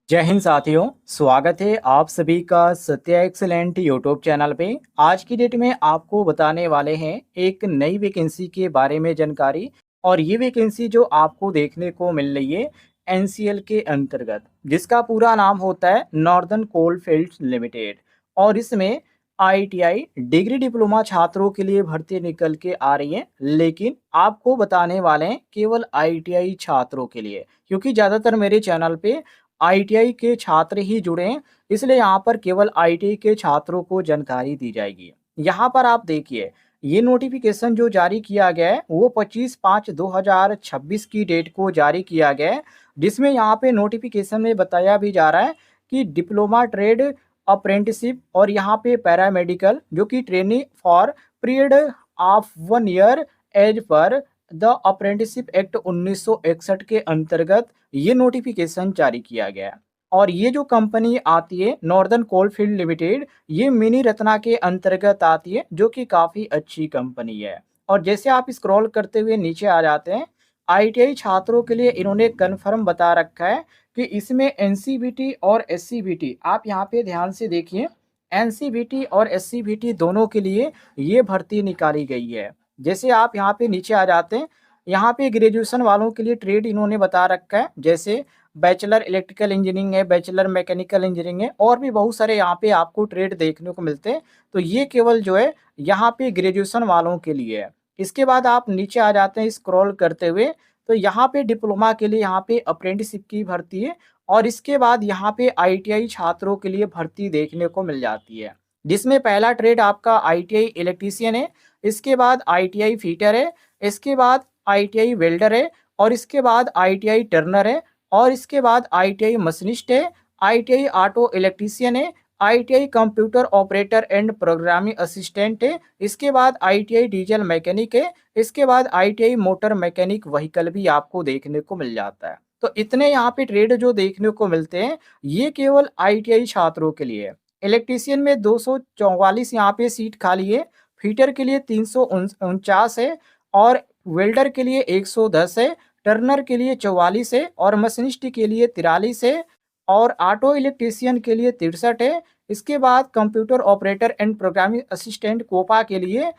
जय हिंद साथियों। स्वागत है आप सभी का सत्या एक्सेलेंट यूट्यूब चैनल पे। आज की डेट में आपको बताने वाले हैं एक नई वैकेंसी के बारे में जानकारी। और ये वैकेंसी जो आपको देखने को मिल रही है एनसीएल के अंतर्गत, जिसका पूरा नाम होता है नॉर्दर्न कोलफील्ड्स लिमिटेड। और इसमें आईटीआई डिग्री डिप्लोमा छात्रों के लिए भर्ती निकल के आ रही है, लेकिन आपको बताने वाले हैं केवल आईटीआई छात्रों के लिए, क्योंकि ज़्यादातर मेरे चैनल पे आईटीआई के छात्र ही जुड़े हैं, इसलिए यहाँ पर केवल आईटीआई के छात्रों को जानकारी दी जाएगी। यहाँ पर आप देखिए, ये नोटिफिकेशन जो जारी किया गया है वो 25/5/2026 की डेट को जारी किया गया है, जिसमें यहाँ पे नोटिफिकेशन में बताया भी जा रहा है कि डिप्लोमा ट्रेड अप्रेंटिसिप और यहाँ पे पैरामेडिकल जो कि training for period of 1 year as पर द अप्रेंटिसिप एक्ट 1961 के अंतर्गत ये नोटिफिकेशन जारी किया गया है। और ये जो कंपनी आती है नॉर्दर्न कोलफील्ड लिमिटेड, ये मिनी रत्ना के अंतर्गत आती है, जो कि काफ़ी अच्छी कंपनी है। और जैसे आप स्क्रॉल करते हुए नीचे आ जाते हैं, आईटीआई छात्रों के लिए इन्होंने कन्फर्म बता रखा है कि इसमें एनसीवीटी और एससीवीटी, आप यहाँ पे ध्यान से देखिए, एनसीवीटी और एससीवीटी दोनों के लिए ये भर्ती निकाली गई है। जैसे आप यहाँ पे नीचे आ जाते हैं, यहाँ पे ग्रेजुएशन वालों के लिए ट्रेड इन्होंने बता रखा है, जैसे बैचलर इलेक्ट्रिकल इंजीनियरिंग है, बैचलर मैकेनिकल इंजीनियरिंग है, और भी बहुत सारे यहाँ पे आपको ट्रेड देखने को मिलते हैं। तो ये केवल जो है यहाँ पे ग्रेजुएशन वालों के लिए है। इसके बाद आप नीचे आ जाते हैं स्क्रॉल करते हुए, तो यहाँ पे डिप्लोमा के लिए यहाँ पे अप्रेंटिसशिप की भर्ती है। और इसके बाद यहाँ पे आईटीआई छात्रों के लिए भर्ती देखने को मिल जाती है, जिसमें पहला ट्रेड आपका आईटीआई इलेक्ट्रीशियन है, इसके बाद आईटीआई फिटर है, इसके बाद आईटीआई वेल्डर है, और इसके बाद आईटीआई टर्नर है, और इसके बाद आईटीआई मशीनिस्ट है, आईटीआई ऑटो इलेक्ट्रीशियन है, ITI computer operator and programming assistant है, इसके बाद आईटीआई डीजल मैकेनिक है, इसके बाद आईटीआई मोटर मैकेनिक व्हीकल भी आपको देखने को मिल जाता है। तो इतने यहाँ पे ट्रेड जो देखने को मिलते हैं, ये केवल आईटीआई छात्रों के लिए है। इलेक्ट्रीशियन में 244 यहाँ पे सीट खाली है, फीटर के लिए 349 है, और वेल्डर के लिए 110 है, टर्नर के लिए 44 है, और मशीनिस्ट के लिए 43 है, और ऑटो इलेक्ट्रीशियन के लिए 63 है। इसके बाद computer operator and programming assistant COPA के लिए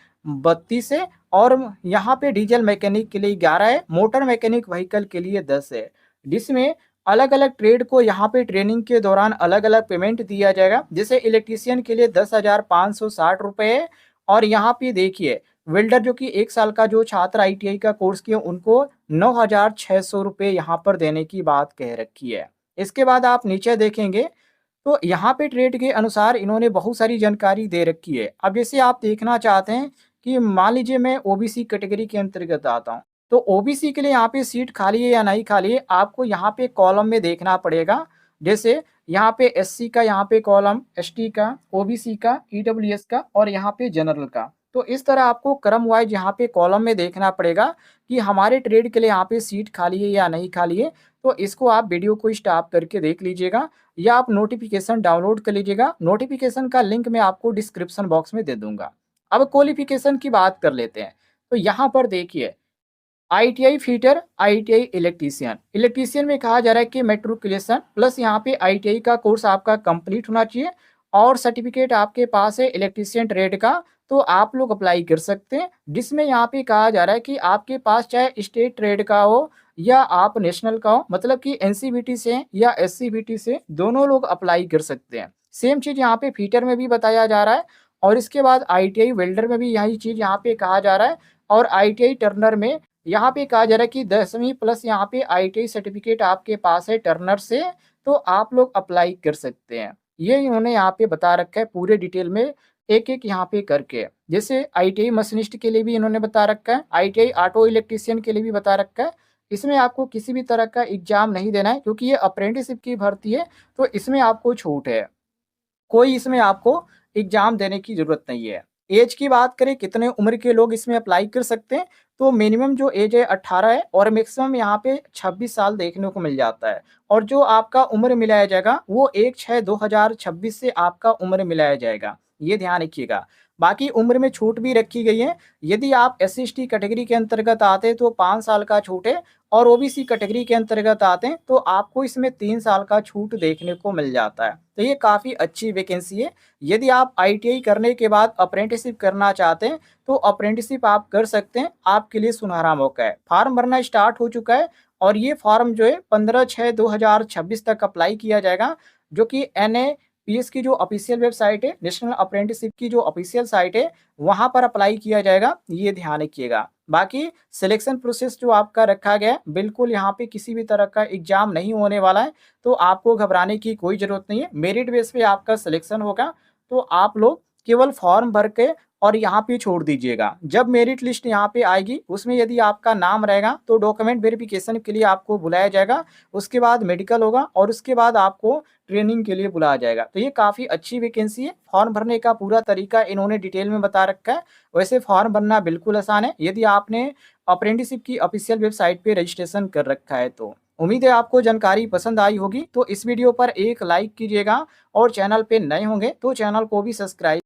32 है, और यहाँ पे डीजल मैकेनिक के लिए 11 है, मोटर मैकेनिक व्हीकल के लिए 10 है। जिसमें अलग अलग ट्रेड को यहाँ पे ट्रेनिंग के दौरान अलग अलग पेमेंट दिया जाएगा। जैसे इलेक्ट्रीशियन के लिए 10,560 रुपये है, और यहाँ पे देखिए वेल्डर जो कि 1 साल का जो छात्र आईटीआई का कोर्स किए उनको 9,600 रुपये यहाँ पर देने की बात कह रखी है। इसके बाद आप नीचे देखेंगे तो यहाँ पे ट्रेड के अनुसार इन्होंने बहुत सारी जानकारी दे रखी है। अब जैसे आप देखना चाहते हैं कि मान लीजिए मैं ओबीसी कैटेगरी के अंतर्गत आता हूँ, तो ओबीसी के लिए यहाँ पे सीट खाली है या नहीं खाली है, आपको यहाँ पे कॉलम में देखना पड़ेगा। जैसे यहाँ पे एससी का यहाँ पे कॉलम, एसटी का, ओबीसी का, ईडब्ल्यूएस का, और यहाँ पे जनरल का। तो इस तरह आपको क्रम वाइज यहाँ पे कॉलम में देखना पड़ेगा कि हमारे ट्रेड के लिए यहाँ पे सीट खाली है या नहीं खाली है। तो इसको आप वीडियो को स्टॉप करके देख लीजिएगा, या आप नोटिफिकेशन डाउनलोड कर लीजिएगा। नोटिफिकेशन का लिंक मैं आपको डिस्क्रिप्शन बॉक्स में दे दूंगा। अब क्वालिफिकेशन की बात कर लेते हैं। तो यहाँ पर देखिए, ITI fitter, ITI electrician. Electrician में कहा जा रहा है कि मैट्रिकुलेशन प्लस यहाँ पे आईटीआई का कोर्स आपका कंप्लीट होना चाहिए, और सर्टिफिकेट आपके पास है इलेक्ट्रीशियन ट्रेड का, तो आप लोग अप्लाई कर सकते हैं। जिसमें यहाँ पे कहा जा रहा है कि आपके पास चाहे स्टेट ट्रेड का हो या आप नेशनल का हो, मतलब कि एनसीवीटी से या एससीवीटी से, दोनों लोग अप्लाई कर सकते हैं। सेम चीज़ यहाँ पे फीटर में भी बताया जा रहा है, और इसके बाद आईटीआई वेल्डर में भी यही चीज़ यहाँ पे कहा जा रहा है, और आईटीआई टर्नर में यहाँ पे कहा जा रहा है कि 10वीं प्लस यहाँ पे आईटीआई सर्टिफिकेट आपके पास है टर्नर से, तो आप लोग अप्लाई कर सकते हैं। ये इन्होंने यहाँ पे बता रखा है पूरे डिटेल में, एक एक यहाँ पे करके। जैसे आईटीआई मशीनिस्ट के लिए भी इन्होंने बता रखा है, आईटीआई ऑटो इलेक्ट्रीशियन के लिए भी बता रखा है। इसमें आपको किसी भी तरह का एग्जाम नहीं देना है, क्योंकि ये अप्रेंटिसशिप की भर्ती है, तो इसमें आपको छूट है। कोई इसमें आपको एग्जाम देने की ज़रूरत नहीं है। एज की बात करें कितने उम्र के लोग इसमें अप्लाई कर सकते हैं, तो मिनिमम जो एज है 18 है, और मैक्सिमम यहाँ पे 26 साल देखने को मिल जाता है। और जो आपका उम्र मिलाया जाएगा वो 1/6/2026 से आपका उम्र मिलाया जाएगा, ये ध्यान रखिएगा। बाकी उम्र में छूट भी रखी गई है। यदि आप एस-सी/एस-टी कैटेगरी के अंतर्गत आते हैं तो 5 साल का छूट है और ओबीसी कैटेगरी के अंतर्गत आते हैं तो आपको इसमें 3 साल का छूट देखने को मिल जाता है। तो ये काफ़ी अच्छी वैकेंसी है। यदि आप आईटीआई करने के बाद अप्रेंटिसशिप करना चाहते हैं तो अप्रेंटिसशिप आप कर सकते हैं, आपके लिए सुनहरा मौका है। फॉर्म भरना स्टार्ट हो चुका है और ये फॉर्म जो है 15/6/2026 तक अप्लाई किया जाएगा, जो कि एनएपीएस की जो ऑफिशियल वेबसाइट है, नेशनल अप्रेंटिसशिप की जो ऑफिशियल साइट है, वहाँ पर अप्लाई किया जाएगा, ये ध्यान रखिएगा। बाकी सिलेक्शन प्रोसेस जो आपका रखा गया है, बिल्कुल यहाँ पे किसी भी तरह का एग्ज़ाम नहीं होने वाला है, तो आपको घबराने की कोई ज़रूरत नहीं है। मेरिट बेस पे आपका सिलेक्शन होगा, तो आप लोग केवल फॉर्म भर के और यहाँ पे छोड़ दीजिएगा। जब मेरिट लिस्ट यहाँ पे आएगी, उसमें यदि आपका नाम रहेगा, तो डॉक्यूमेंट वेरिफिकेशन के लिए आपको बुलाया जाएगा। उसके बाद मेडिकल होगा और उसके बाद आपको ट्रेनिंग के लिए बुलाया जाएगा। तो ये काफ़ी अच्छी वैकेंसी है। फॉर्म भरने का पूरा तरीका इन्होंने डिटेल में बता रखा है। वैसे फॉर्म भरना बिल्कुल आसान है, यदि आपने अप्रेंटिसशिप की ऑफिशियल वेबसाइट पे रजिस्ट्रेशन कर रखा है तो। उम्मीद है आपको जानकारी पसंद आई होगी, तो इस वीडियो पर एक लाइक कीजिएगा और चैनल पे नए होंगे तो चैनल को भी सब्सक्राइब